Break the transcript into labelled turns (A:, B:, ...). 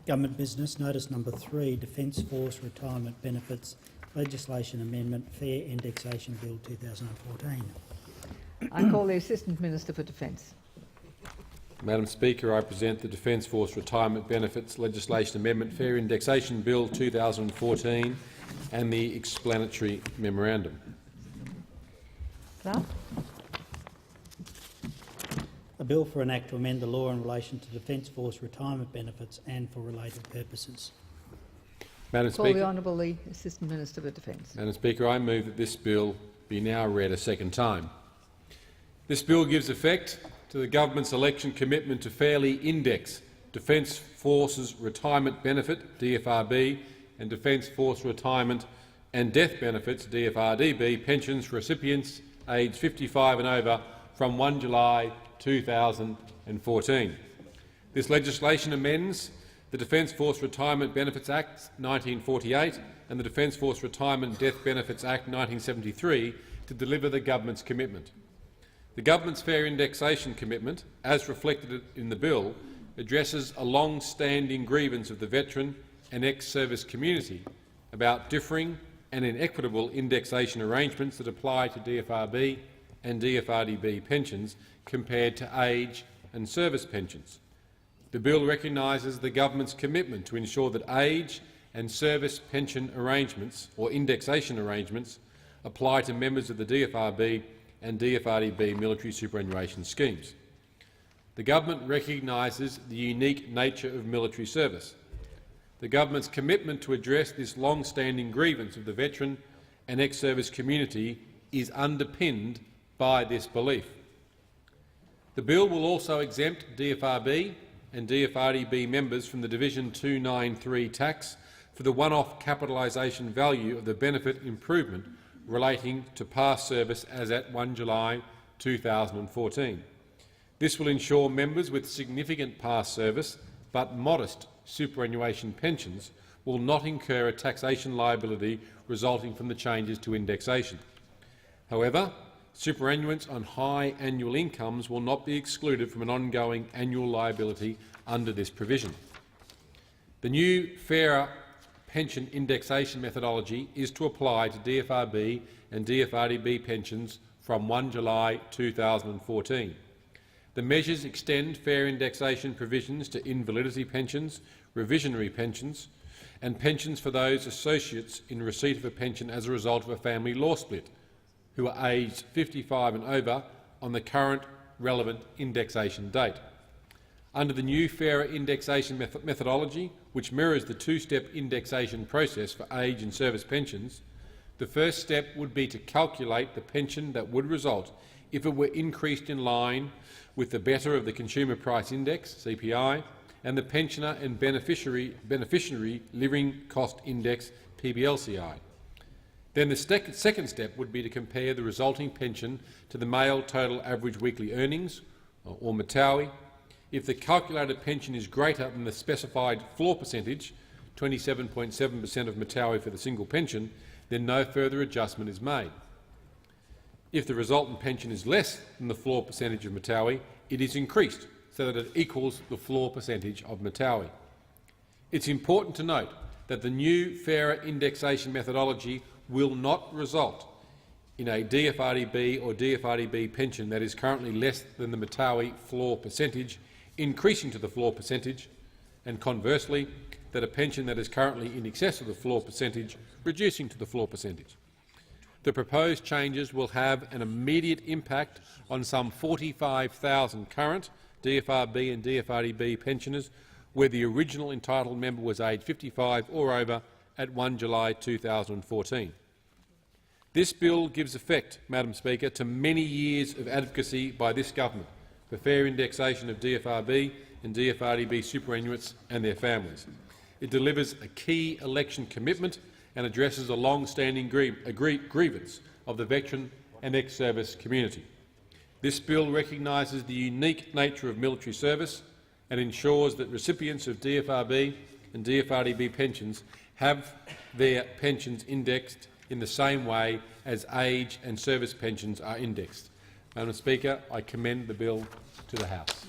A: Government business, notice number 3, Defence Force Retirement Benefits Legislation Amendment Fair Indexation Bill 2014.
B: I call the Assistant Minister for Defence.
C: Madam Speaker, I present the Defence Force Retirement Benefits Legislation Amendment Fair Indexation Bill 2014 and the explanatory memorandum.
B: Clerk?
A: A bill for an act to amend the law in relation to Defence Force retirement benefits and for related purposes.
C: Madam
B: Call
C: Speaker,
B: the Honourable the Assistant Minister for Defence.
C: Madam Speaker, I move that this bill be now read a second time. This bill gives effect to the government's election commitment to fairly index Defence Forces Retirement Benefit (DFRB) and Defence Force Retirement and Death Benefits (DFRDB) pensions for recipients aged 55 and over from 1 July 2014. This legislation amends the Defence Force Retirement Benefits Act 1948 and the Defence Force Retirement Death Benefits Act 1973 to deliver the government's commitment. The government's fair indexation commitment, as reflected in the bill, addresses a long-standing grievance of the veteran and ex-service community about differing and inequitable indexation arrangements that apply to DFRB and DFRDB pensions compared to age and service pensions. The bill recognises the government's commitment to ensure that age and service pension arrangements or indexation arrangements apply to members of the DFRB and DFRDB military superannuation schemes. The government recognises the unique nature of military service. The government's commitment to address this long-standing grievance of the veteran and ex-service community is underpinned by this belief. The bill will also exempt DFRB and DFRDB members from the Division 293 tax for the one-off capitalisation value of the benefit improvement relating to past service as at 1 July 2014. This will ensure members with significant past service but modest superannuation pensions will not incur a taxation liability resulting from the changes to indexation. However, superannuants on high annual incomes will not be excluded from an ongoing annual liability under this provision. The new fairer pension indexation methodology is to apply to DFRB and DFRDB pensions from 1 July 2014. The measures extend fair indexation provisions to invalidity pensions, revisionary pensions and pensions for those associates in receipt of a pension as a result of a family law split who are aged 55 and over on the current relevant indexation date. Under the new fairer indexation methodology, which mirrors the two-step indexation process for age and service pensions, the first step would be to calculate the pension that would result if it were increased in line with the better of the Consumer Price Index (CPI) and the Pensioner and Beneficiary Living Cost Index (PBLCI). Then the second step would be to compare the resulting pension to the male total average weekly earnings, or MATAWI. If the calculated pension is greater than the specified floor percentage, 27.7% of MATAWI for the single pension, then no further adjustment is made. If the resultant pension is less than the floor percentage of MATAWI, it is increased so that it equals the floor percentage of MATAWI. It's important to note that the new fairer indexation methodology will not result in a DFRDB or DFRDB pension that is currently less than the MATAWI floor percentage increasing to the floor percentage, and conversely, that a pension that is currently in excess of the floor percentage reducing to the floor percentage. The proposed changes will have an immediate impact on some 45,000 current DFRB and DFRDB pensioners where the original entitled member was aged 55 or over at 1 July 2014. This bill gives effect, Madam Speaker, to many years of advocacy by this government for fair indexation of DFRB and DFRDB superannuants and their families. It delivers a key election commitment and addresses a long-standing grievance of the veteran and ex-service community. This bill recognises the unique nature of military service and ensures that recipients of DFRB and DFRDB pensions have their pensions indexed in the same way as age and service pensions are indexed. Madam Speaker, I commend the bill to the House.